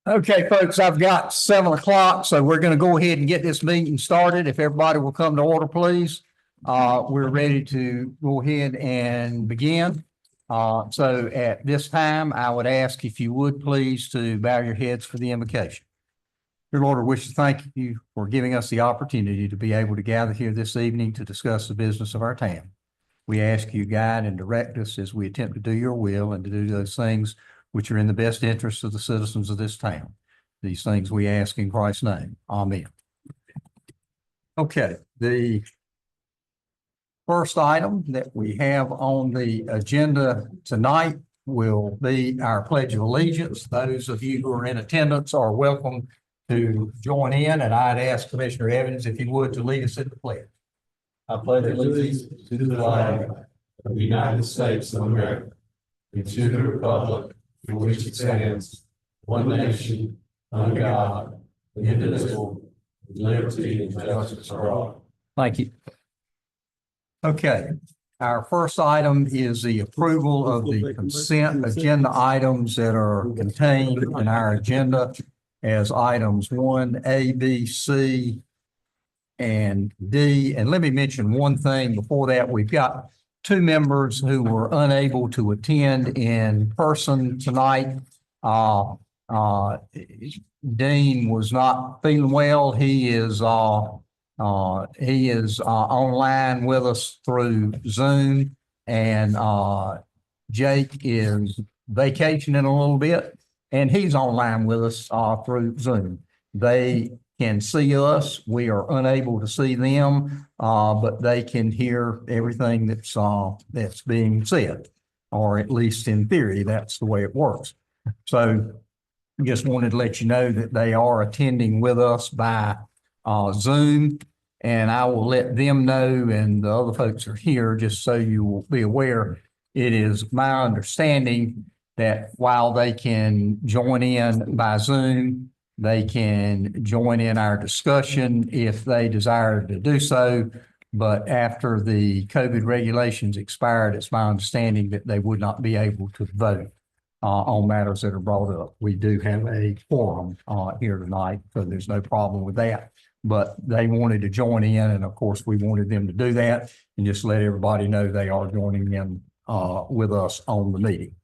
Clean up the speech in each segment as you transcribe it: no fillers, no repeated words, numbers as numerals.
Okay, folks, I've got 7 o'clock, so we're going to go ahead and get this meeting started. If everybody will come to order, please. We're ready to go ahead and begin. So at this time, I would ask if you would please to bow your heads for the invocation. Dear Lord, I wish to thank you for giving us the opportunity to be able to gather here this evening to discuss the business of our town. We ask you guide and direct us as we attempt to do your will and to do those things which are in the best interest of the citizens of this town. These things we ask in Christ's name. Amen. Okay, the first item that we have on the agenda tonight will be our Pledge of Allegiance. Those of you who are in attendance are welcome to join in, and I'd ask Commissioner Evans if he would to lead us in the pledge. I pledge allegiance to the flag of the United States of America and to the republic for which it stands, one nation, under God, indivisible, with liberty and justice for all. Thank you. Okay, our first item is the approval of the consent agenda items that are contained in our agenda as items 1A, B, C, and D. And let me mention one thing before that. We've got 2 members who were unable to attend in person tonight. Dean was not feeling well. He is online with us through Zoom, and Jake is vacationing a little bit, and he's online with us through Zoom. They can see us. We are unable to see them, but they can hear everything that's being said, or at least in theory, that's the way it works. So just wanted to let you know that they are attending with us by Zoom, and I will let them know, and the other folks are here, just so you will be aware. It is my understanding that while they can join in by Zoom, they can join in our discussion if they desire to do so. But after the COVID regulations expired, it's my understanding that they would not be able to vote on matters that are brought up. We do have a quorum here tonight, so there's no problem with that. But they wanted to join in, and of course, we wanted them to do that and just let everybody know they are joining in with us on the meeting.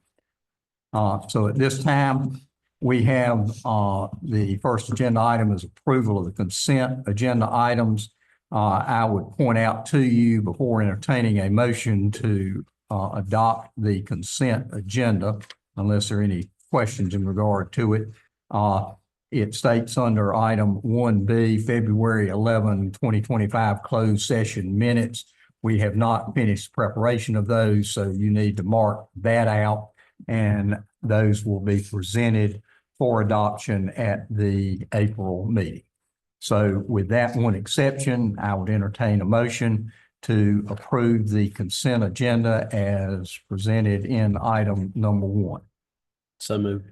So at this time, we have the first agenda item is approval of the consent agenda items. I would point out to you before entertaining a motion to adopt the consent agenda, unless there are any questions in regard to it. It states under item 1B, February 11, 2025 closed session minutes. We have not finished preparation of those, so you need to mark that out, and those will be presented for adoption at the April meeting. So with that one exception, I would entertain a motion to approve the consent agenda as presented in item number 1. So moved.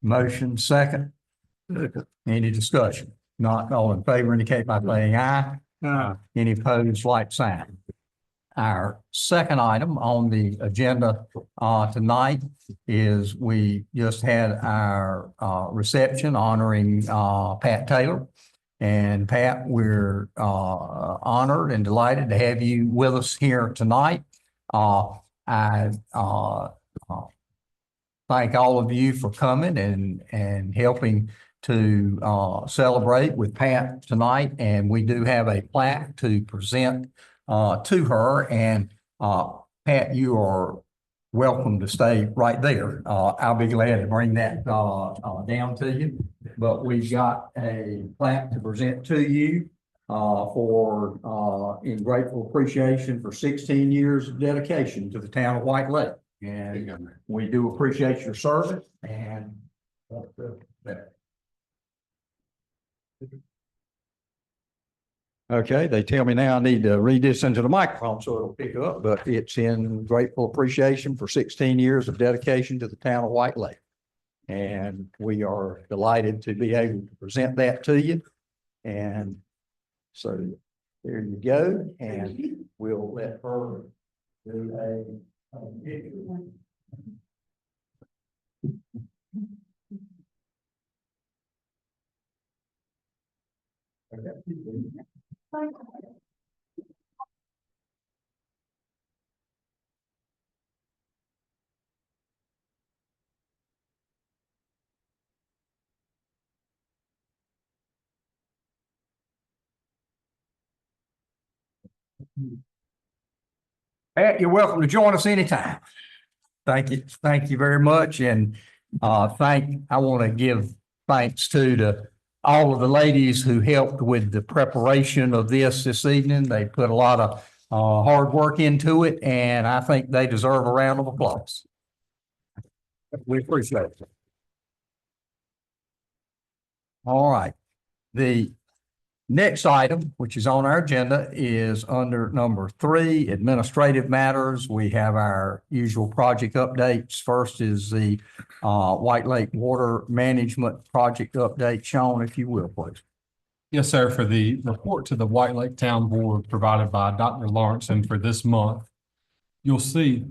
Motion second. Any discussion? Not all in favor indicate by saying aye. Aye. Any opposed, like sign. Our second item on the agenda tonight is we just had our reception honoring Pat Taylor. And Pat, we're honored and delighted to have you with us here tonight. I thank all of you for coming and helping to celebrate with Pat tonight. And we do have a plaque to present to her. And Pat, you are welcome to stay right there. I'll be glad to bring that down to you. But we've got a plaque to present to you for in grateful appreciation for 16 years of dedication to the town of White Lake. And we do appreciate your service. And okay, they tell me now I need to read this into the microphone so it'll pick up, but it's in grateful appreciation for 16 years of dedication to the town of White Lake. And we are delighted to be able to present that to you. And so there you go. And we'll let her do a Pat, you're welcome to join us anytime. Thank you. Thank you very much. And I want to give thanks to all of the ladies who helped with the preparation of this evening. They put a lot of hard work into it, and I think they deserve a round of applause. We appreciate it. All right. The next item, which is on our agenda, is under number 3, administrative matters. We have our usual project updates. First is the White Lake Water Management Project update. Sean, if you will, please. Yes, sir. For the report to the White Lake Town Board provided by Dr. Lawrence and for this month, you'll see,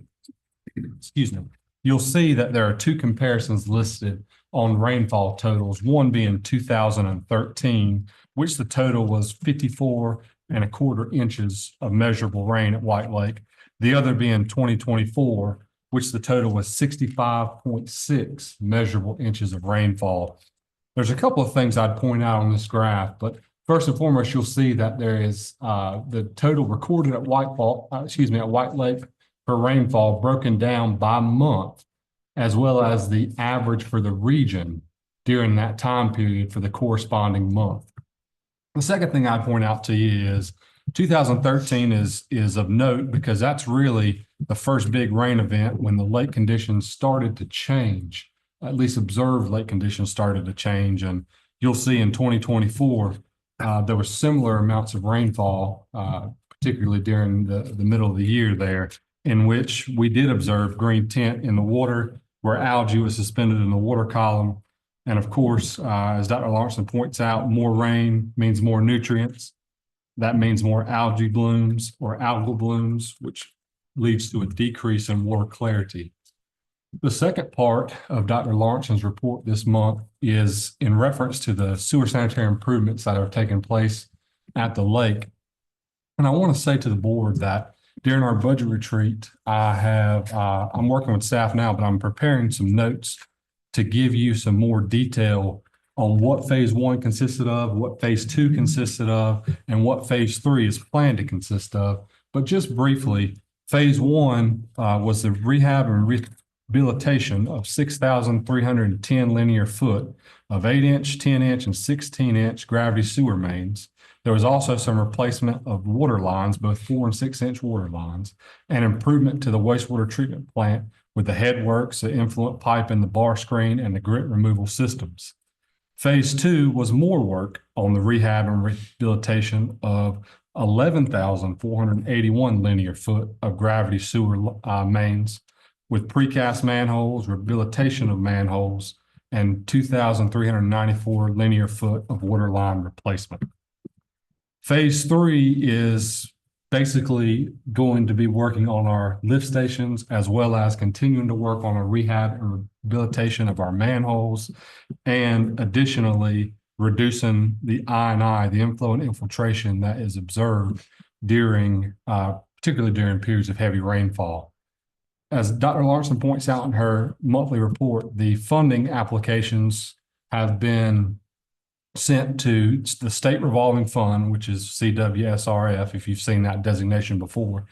you'll see that there are 2 comparisons listed on rainfall totals, one being 2013, which the total was 54¼ inches of measurable rain at White Lake. The other being 2024, which the total was 65.6 measurable inches of rainfall. There's a couple of things I'd point out on this graph, but first and foremost, you'll see that there is the total recorded at White Lake for rainfall broken down by month, as well as the average for the region during that time period for the corresponding month. The second thing I'd point out to you is 2013 is of note because that's really the first big rain event when the lake conditions started to change. At least observed lake conditions started to change. And you'll see in 2024, there were similar amounts of rainfall, particularly during the middle of the year there, in which we did observe green tint in the water where algae was suspended in the water column. And of course, as Dr. Lawrence points out, more rain means more nutrients. That means more algae blooms or algal blooms, which leads to a decrease in water clarity. The second part of Dr. Lawrence's report this month is in reference to the sewer sanitary improvements that are taking place at the lake. And I want to say to the board that during our budget retreat, I'm working with staff now, but I'm preparing some notes to give you some more detail on what phase 1 consisted of, what phase 2 consisted of, and what phase 3 is planned to consist of. But just briefly, phase 1 was the rehab and rehabilitation of 6,310 linear foot of 8-inch, 10-inch, and 16-inch gravity sewer mains. There was also some replacement of water lines, both 4- and 6-inch water lines, and improvement to the wastewater treatment plant with the headworks, the influent pipe and the bar screen, and the grit removal systems. Phase 2 was more work on the rehab and rehabilitation of 11,481 linear foot of gravity sewer mains with precast manholes, rehabilitation of manholes, and 2,394 linear foot of water line replacement. Phase 3 is basically going to be working on our lift stations as well as continuing to work on a rehab and rehabilitation of our manholes, and additionally reducing the I&I, the inflow and infiltration that is observed during, particularly during periods of heavy rainfall. As Dr. Lawrence points out in her monthly report, the funding applications have been sent to the state revolving fund, which is CWSRF, if you've seen that designation before.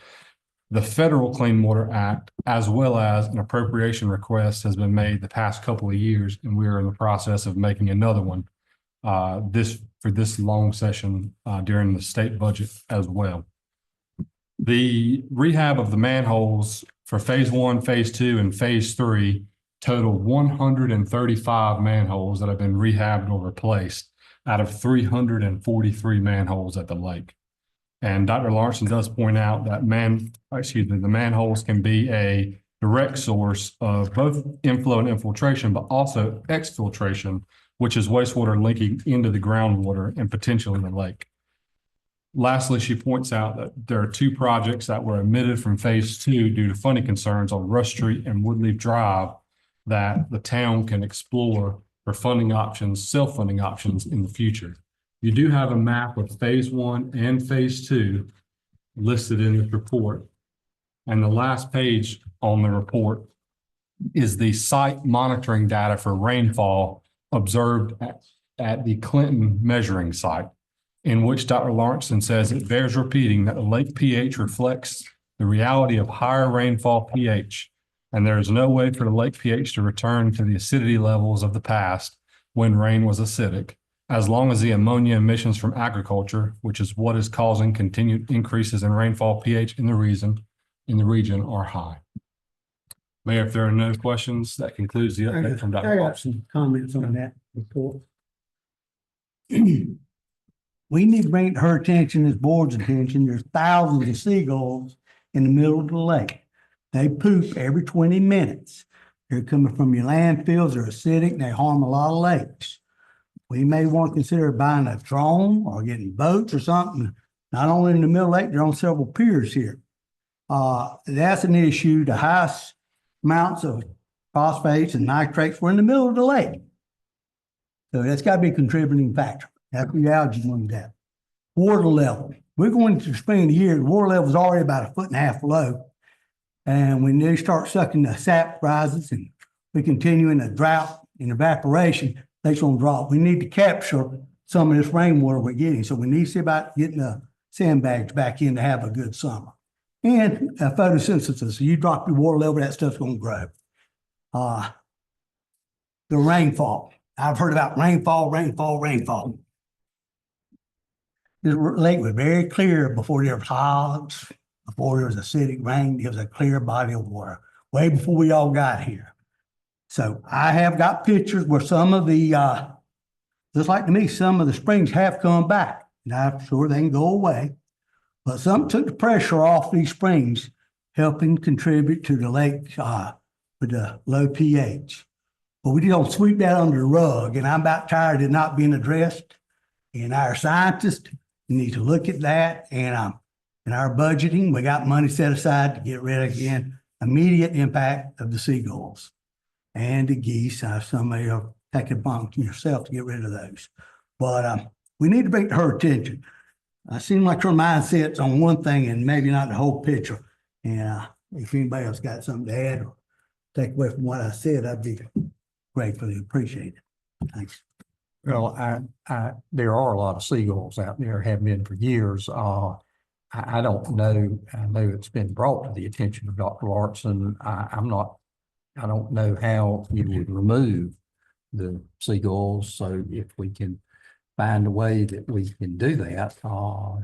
The Federal Clean Water Act, as well as an appropriation request, has been made the past couple of years, and we are in the process of making another one for this long session during the state budget as well. The rehab of the manholes for phase 1, phase 2, and phase 3 total 135 manholes that have been rehabbed or replaced out of 343 manholes at the lake. And Dr. Lawrence does point out that the manholes can be a direct source of both inflow and infiltration, but also exfiltration, which is wastewater leaking into the groundwater and potentially the lake. Lastly, she points out that there are 2 projects that were omitted from phase 2 due to funding concerns on Rush Street and Woodleaf Drive that the town can explore for funding options, self-funding options in the future. You do have a map of phase 1 and phase 2 listed in this report. And the last page on the report is the site monitoring data for rainfall observed at the Clinton measuring site, in which Dr. Lawrenson says it bears repeating that the lake pH reflects the reality of higher rainfall pH, and there is no way for the lake pH to return to the acidity levels of the past when rain was acidic, as long as the ammonia emissions from agriculture, which is what is causing continued increases in rainfall pH in the region are high. Mayor, if there are no questions, that concludes the update from Dr. I got Lawrenson. some comments on that report. We need to bring to her attention, this board's attention, there's thousands of seagulls in the middle of the lake. They poop every 20 minutes. They're coming from your landfills, they're acidic, and they harm a lot of lakes. We may want to consider buying a drone or getting boats or something, not only in the middle of the lake, they're on several piers here. That's an issue. The highest amounts of phosphates and nitrates were in the middle of the lake. So that's got to be a contributing factor. That's the algae on that. Water level. We're going into the spring of the year. The water level is already about 1.5 feet below. And when they start sucking, the sap rises and we continue in a drought and evaporation, lake's going to drop. We need to capture some of this rainwater we're getting. So we need to see about getting the sandbags back in to have a good summer. And photosynthesis. So you drop your water level, that stuff's going to grow. The rainfall. I've heard about rainfall. This lake was very clear before there was hogs, before there was acidic rain. It was a clear body of water, way before we all got here. So I have got pictures where some of the, just like to me, some of the springs have come back. And I'm sure they can go away. But some took the pressure off these springs, helping contribute to the lake with the low pH. But we don't sweep that under the rug, and I'm about tired of it not being addressed. And our scientists need to look at that. And in our budgeting, we got money set aside to get rid of, again, immediate impact of the seagulls and the geese. Somebody will take it upon yourself to get rid of those. But we need to bring it to her attention. I seem like her mindset's on one thing and maybe not the whole picture. And if anybody else got something to add or take away from what I said, I'd be gratefully appreciated. Thanks. Well, there are a lot of seagulls out there, have been for years. I don't know. I know it's been brought to the attention of Dr. Lawrenson. I don't know how you would remove the seagulls. So if we can find a way that we can do that, I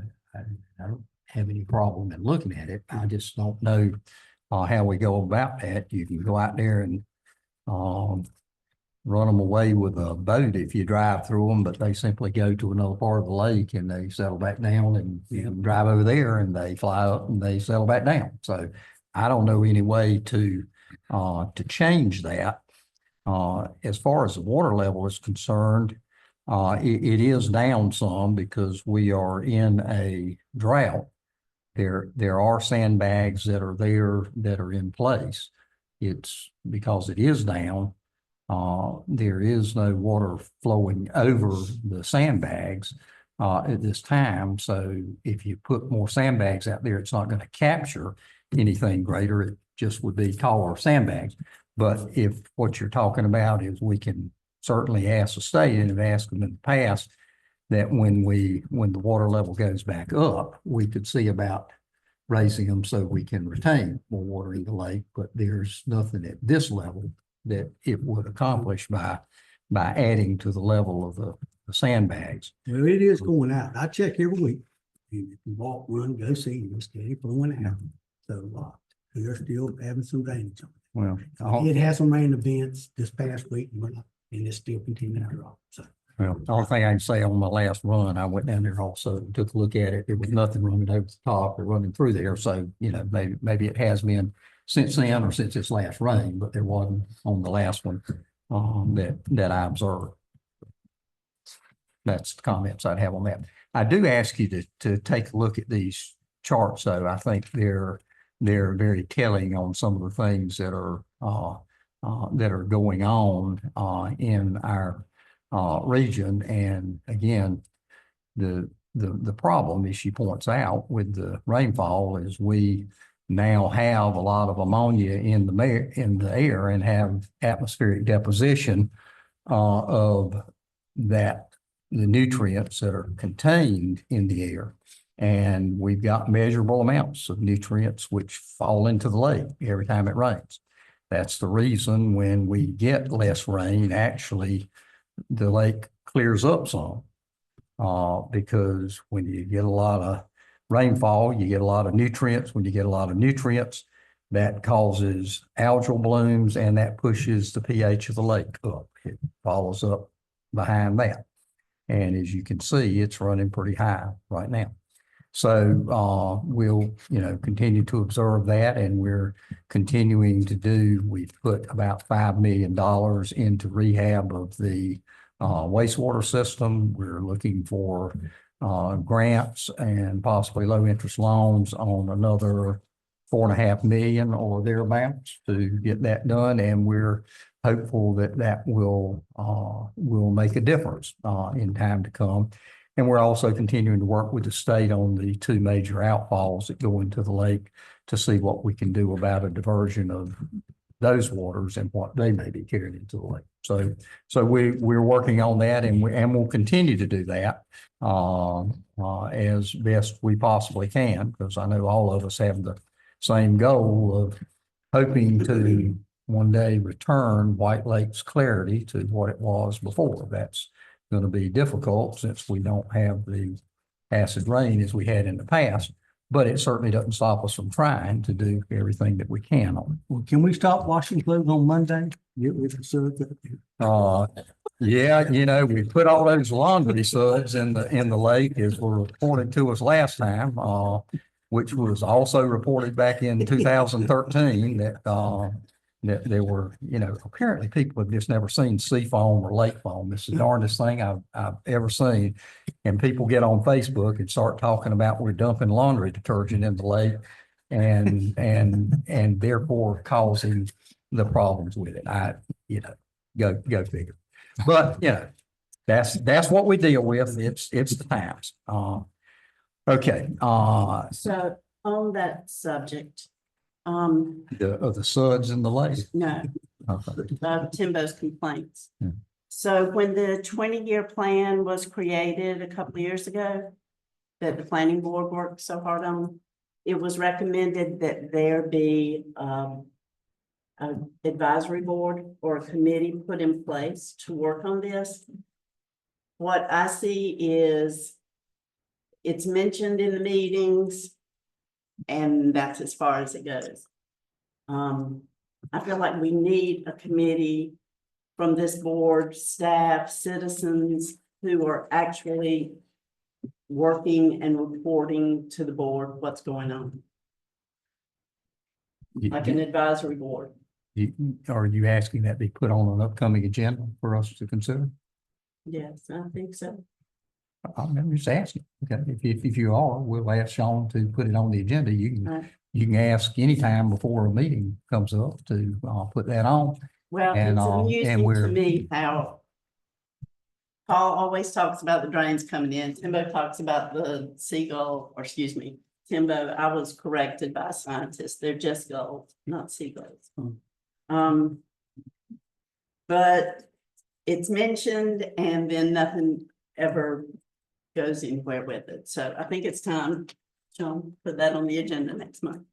don't have any problem in looking at it. I just don't know how we go about that. You can go out there and run them away with a boat if you drive through them, but they simply go to another part of the lake and they settle back down, and you can drive over there and they fly up and they settle back down. So I don't know any way to change that. As far as the water level is concerned, it is down some because we are in a drought. There are sandbags that are there that are in place. It's because it is down. There is no water flowing over the sandbags at this time. So if you put more sandbags out there, it's not going to capture anything greater. It just would be taller sandbags. But if what you're talking about is, we can certainly ask the state, and have asked them in the past, that when the water level goes back up, we could see about raising them so we can retain more water in the lake. But there's nothing at this level that it would accomplish by adding to the level of the sandbags. Well, it is going out. I check every week. And if you walk, run, go see, it's steady flowing out. So they're still having some drainage on it. Well, It has some rain events this past week, and it's still continuing to drop. So. Well, the only thing I can say, on my last run, I went down there also, took a look at it. There was nothing running over the top or running through there. So, maybe it has been since then or since its last rain, but there wasn't on the last one that I observed. That's the comments I'd have on that. I do ask you to take a look at these charts, though. I think they're very telling on some of the things that are going on in our region. And again, the problem, as she points out, with the rainfall is we now have a lot of ammonia in the air and have atmospheric deposition of the nutrients that are contained in the air. And we've got measurable amounts of nutrients which fall into the lake every time it rains. That's the reason when we get less rain, actually, the lake clears up some. Because when you get a lot of rainfall, you get a lot of nutrients. When you get a lot of nutrients, that causes algal blooms and that pushes the pH of the lake up. It follows up behind that. And as you can see, it's running pretty high right now. So we'll, continue to observe that, and we're continuing to we've put about $5 million into rehab of the wastewater system. We're looking for grants and possibly low interest loans on another $4.5 million or thereabouts to get that done. And we're hopeful that will make a difference in time to come. And we're also continuing to work with the state on the 2 major outfalls that go into the lake to see what we can do about a diversion of those waters and what they may be carried into the lake. So we're working on that, and we'll continue to do that as best we possibly can, because I know all of us have the same goal of hoping to one day return White Lake's clarity to what it was before. That's going to be difficult since we don't have the acid rain as we had in the past, but it certainly doesn't stop us from trying to do everything that we can on it. Well, can we stop washing clothes on Monday? Get rid of suds. Yeah, we put all those laundry suds in the lake, as were reported to us last time, which was also reported back in 2013 that there were, apparently people have just never seen sea foam or lake foam. It's the darndest thing I've ever seen. And people get on Facebook and start talking about we're dumping laundry detergent in the lake and therefore causing the problems with it. Go figure. But, that's what we deal with. It's the times. Okay. So on that subject, The suds in the lake. no, Okay. Timbo's complaints. Hmm. So when the 20-year plan was created a couple of years ago, that the planning board worked so hard on, it was recommended that there be an advisory board or a committee put in place to work on this. What I see is it's mentioned in the meetings, and that's as far as it goes. I feel like we need a committee from this board, staff, citizens who are actually working and reporting to the board what's going on, like an advisory board. Are you asking that be put on an upcoming agenda for us to consider? Yes, I think so. I'm just asking. Okay, if you are, we'll ask Sean to put it on the agenda. You can ask anytime before a meeting comes up to put that on. Well, And, it's and amusing to we're- me how Paul always talks about the drains coming in. Timbo talks about the seagull, or excuse me, Timbo, I was corrected by a scientist. They're just gulls, not seagulls. But it's mentioned and then nothing ever goes anywhere with it. So I think it's time, Sean, put that on the agenda next month.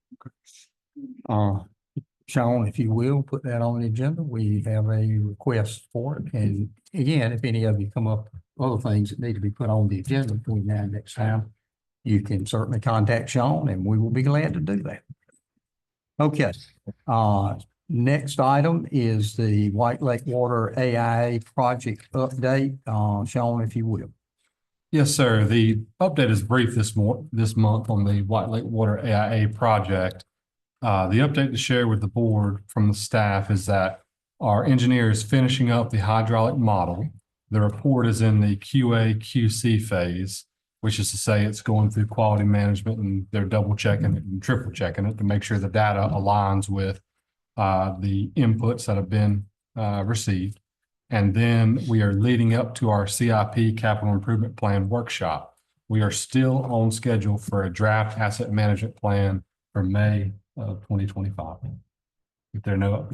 Sean, if you will, put that on the agenda. We have a request for it. And again, if any of you come up with other things that need to be put on the agenda between now and next time, you can certainly contact Sean and we will be glad to do that. Okay. Next item is the White Lake Water AIA project update. Sean, if you will. Yes, sir. The update is brief this month on the White Lake Water AIA project. The update to share with the board from the staff is that our engineer is finishing up the hydraulic model. The report is in the QA/QC phase, which is to say it's going through quality management, and they're double checking it and triple checking it to make sure the data aligns with the inputs that have been received. And then we are leading up to our CIP capital improvement plan workshop. We are still on schedule for a draft asset management plan for May of 2025. If there are no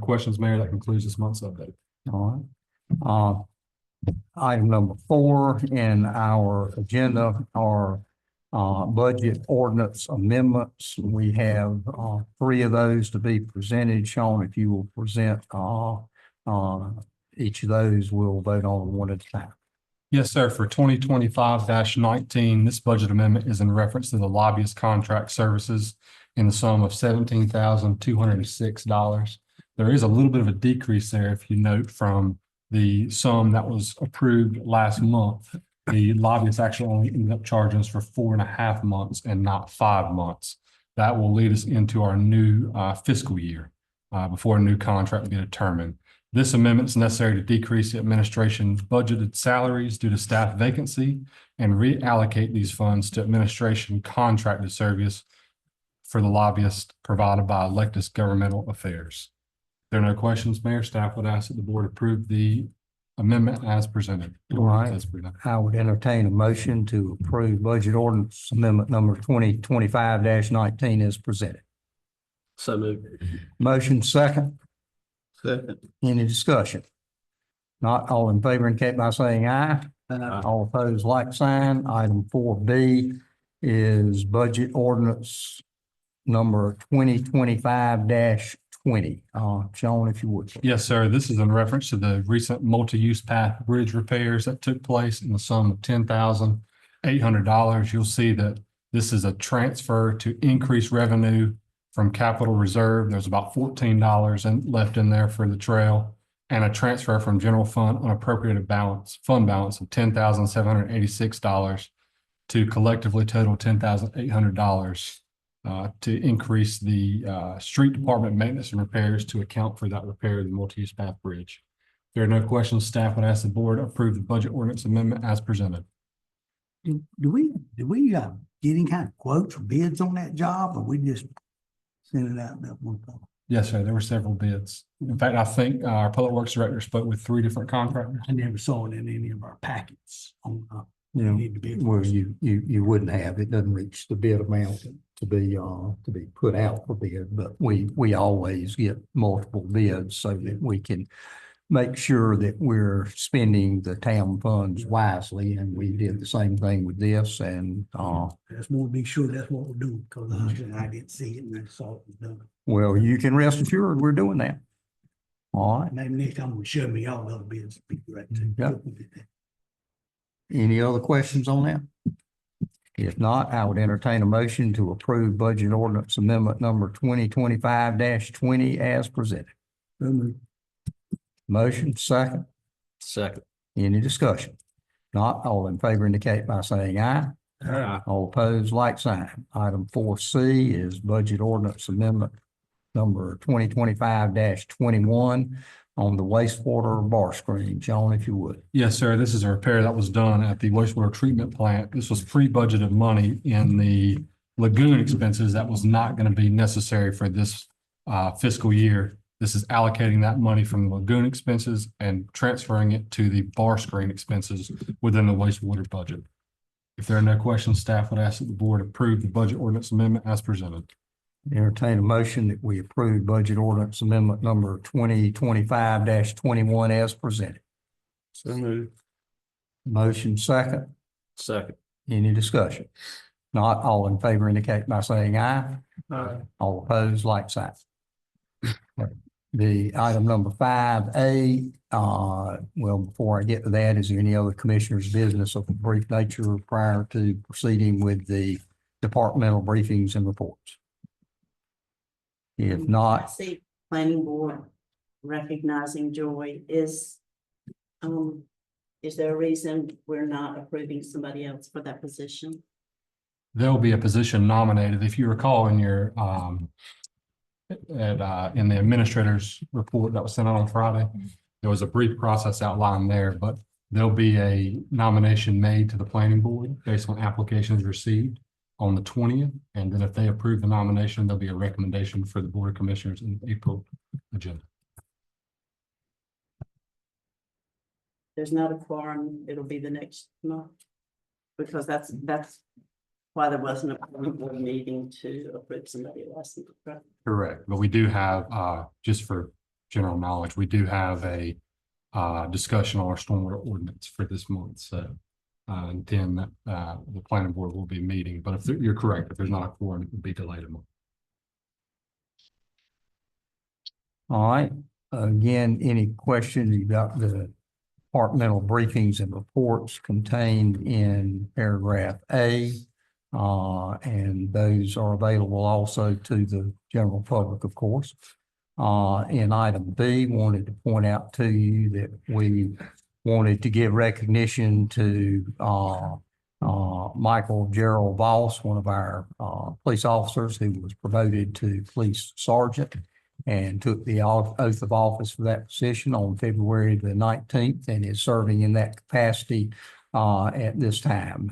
questions, Mayor, that concludes this month's update. All right. Item number 4 in our agenda are budget ordinance amendments. We have 3 of those to be presented. Sean, if you will present each of those, we'll vote on one at a time. Yes, sir. For 2025-19, this budget amendment is in reference to the lobbyist contract services in the sum of $17,206. There is a little bit of a decrease there, if you note, from the sum that was approved last month. The lobbyist actually only ended up charging us for 4.5 months and not 5 months. That will lead us into our new fiscal year before a new contract will be determined. This amendment is necessary to decrease the administration's budgeted salaries due to staff vacancy and reallocate these funds to administration contracted service for the lobbyist provided by Electus Governmental Affairs. If there are no questions, Mayor, staff would ask that the board approve the amendment as presented. All right. As presented. I would entertain a motion to approve budget ordinance amendment number 2025-19 as presented. So moved. Motion second. Second. Any discussion? Not all in favor indicate by saying aye. All opposed, like sign. Item 4B is budget ordinance number 2025-20. Sean, if you would. Yes, sir. This is in reference to the recent multi-use path bridge repairs that took place in the sum of $10,800. You'll see that this is a transfer to increase revenue from capital reserve. There's about $14 left in there for the trail, and a transfer from general fund unappropriated fund balance of $10,786 to collectively total $10,800 to increase the street department maintenance and repairs to account for that repair of the multi-use path bridge. If there are no questions, staff would ask the board to approve the budget ordinance amendment as presented. Do we get any kind of quotes or bids on that job, or we just send it out that one time? Yes, sir. There were several bids. In fact, I think our public works director spoke with 3 different contractors. I never saw it in any of our packets on, Yeah, need to be. well, you wouldn't have, it doesn't reach the bid amount to be put out for bid, but we always get multiple bids so that we can make sure that we're spending the town funds wisely, and we did the same thing with this, and Just want to be sure that's what we're doing, because I didn't see it and I saw it was done. well, you can rest assured we're doing that. All right, Maybe next time we show me all the other bids, it'd be great too. Yeah. Any other questions on that? If not, I would entertain a motion to approve budget ordinance amendment number 2025-20 as presented. Motion second. Second. Any discussion? Not all in favor indicate by saying aye. Aye. All opposed, like sign. Item 4C is budget ordinance amendment number 2025-21 on the wastewater bar screen. John, if you would. Yes, sir. This is a repair that was done at the wastewater treatment plant. This was pre-budgeted money in the lagoon expenses that was not going to be necessary for this fiscal year. This is allocating that money from the lagoon expenses and transferring it to the bar screen expenses within the wastewater budget. If there are no questions, staff would ask that the board approve the budget ordinance amendment as presented. Entertain a motion that we approve budget ordinance amendment number 2025-21 as presented. So moved. Motion second. Second. Any discussion? Not all in favor indicate by saying aye. Aye. All opposed, like sign. The item number 5A, well, before I get to that, is there any other commissioners' business of a brief nature prior to proceeding with the departmental briefings and reports? If I not, see planning board recognizing Joy is there a reason we're not approving somebody else for that position? There will be a position nominated. If you recall in your in the administrator's report that was sent out on Friday, there was a brief process outlined there, but there'll be a nomination made to the planning board based on applications received on the 20th. And then if they approve the nomination, there'll be a recommendation for the Board of Commissioners in the April agenda. There's not a quorum, it'll be the next month. Because that's why there wasn't a board meeting to approve somebody else's. Correct, but we do have, just for general knowledge, we do have a discussion on our stormwater ordinance for this month, so. And then, the planning board will be meeting, but if you're correct, if there's not a quorum, it will be delayed a month. All right, again, any questions about the departmental briefings and reports contained in paragraph A? And those are available also to the general public, of course. In item B, wanted to point out to you that we wanted to give recognition to Michael Gerald Voss, one of our police officers who was promoted to police sergeant and took the oath of office for that position on February the 19th and is serving in that capacity at this time.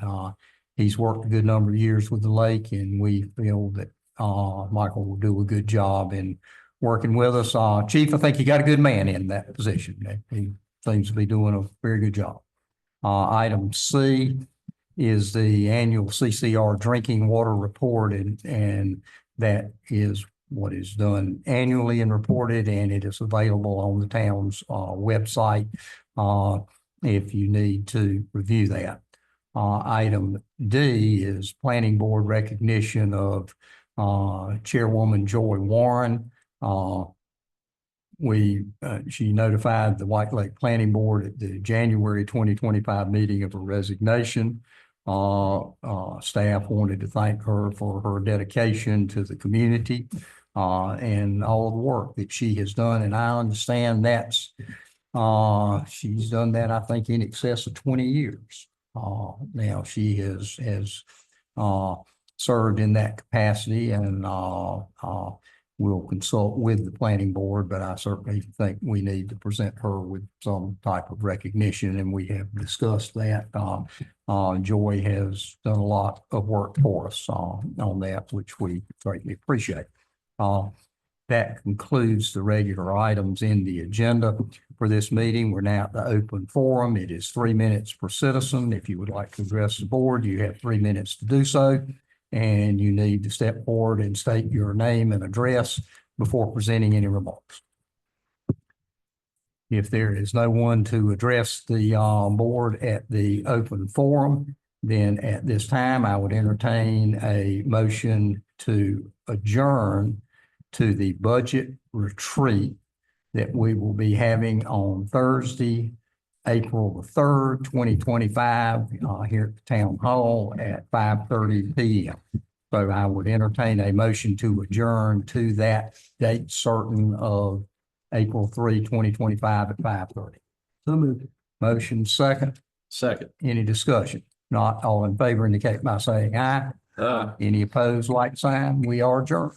He's worked a good number of years with the lake, and we feel that Michael will do a good job in working with us. Chief, I think you got a good man in that position. He seems to be doing a very good job. Item C is the annual CCR drinking water report, and that is what is done annually and reported, and it is available on the town's website if you need to review that. Item D is planning board recognition of Chairwoman Joy Warren. She notified the White Lake Planning Board at the January 2025 meeting of her resignation. Staff wanted to thank her for her dedication to the community and all of the work that she has done. And I understand that's she's done that, I think, in excess of 20 years. Now she has served in that capacity, and we'll consult with the planning board, but I certainly think we need to present her with some type of recognition, and we have discussed that. Joy has done a lot of work for us on that, which we greatly appreciate. That concludes the regular items in the agenda for this meeting. We're now at the open forum. It is 3 minutes per citizen. If you would like to address the board, you have 3 minutes to do so. And you need to step forward and state your name and address before presenting any remarks. If there is no one to address the board at the open forum, then at this time, I would entertain a motion to adjourn to the budget retreat that we will be having on Thursday, April the 3rd, 2025, here at the town hall at 5:30 p.m. So I would entertain a motion to adjourn to that date certain of April 3, 2025 at 5:30. So moved. Motion second. Second. Any discussion? Not all in favor indicate by saying aye. Aye. Any opposed, like sign. We are adjourned.